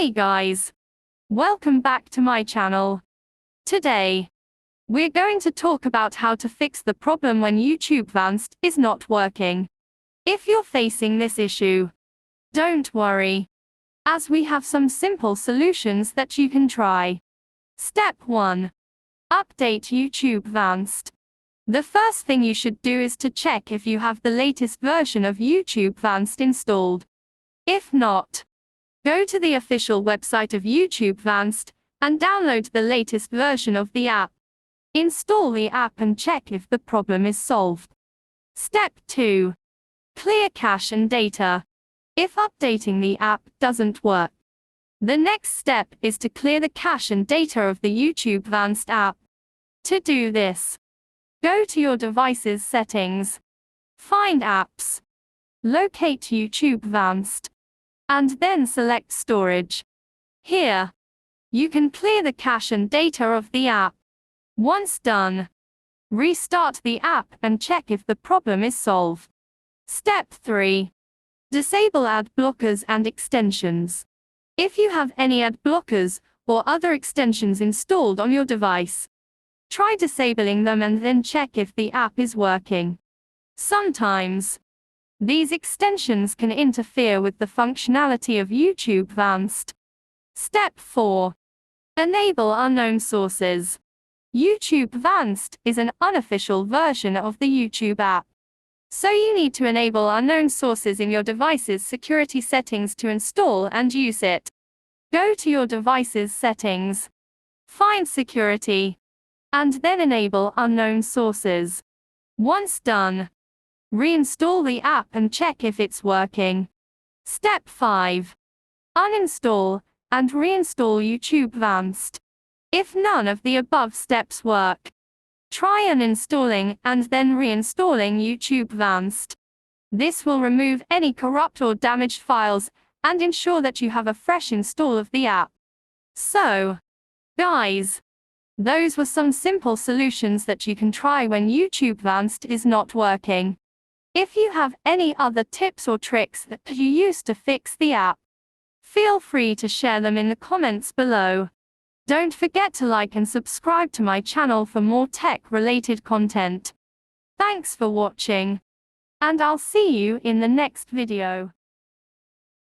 Hey guys! Welcome back to my channel. Today, we're going to talk about how to fix the problem when YouTube Vanced is not working. If you're facing this issue, don't worry, as we have some simple solutions that you can try. Step 1. Update YouTube Vanced. The first thing you should do is to check if you have the latest version of YouTube Vanced installed. If not, go to the official website of YouTube Vanced and download the latest version of the app. Install the app and check if the problem is solved. Step 2. Clear cache and data. If updating the app doesn't work, the next step is to clear the cache and data of the YouTube Vanced app. To do this, go to your device's settings, find Apps, locate YouTube Vanced, and then select Storage. Here, you can clear the cache and data of the app. Once done, restart the app and check if the problem is solved. Step 3. Disable ad blockers and extensions. If you have any ad blockers or other extensions installed on your device, try disabling them and then check if the app is working. Sometimes, these extensions can interfere with the functionality of YouTube Vanced. Step 4. Enable unknown sources. YouTube Vanced is an unofficial version of the YouTube app, so you need to enable unknown sources in your device's security settings to install and use it. Go to your device's settings, find Security, and then enable unknown sources. Once done, reinstall the app and check if it's working. Step 5. Uninstall and reinstall YouTube Vanced. If none of the above steps work, try uninstalling and then reinstalling YouTube Vanced. This will remove any corrupt or damaged files and ensure that you have a fresh install of the app. So, guys, those were some simple solutions that you can try when YouTube Vanced is not working. If you have any other tips or tricks that you use to fix the app, feel free to share them in the comments below. Don't forget to like and subscribe to my channel for more tech-related content. Thanks for watching, and I'll see you in the next video.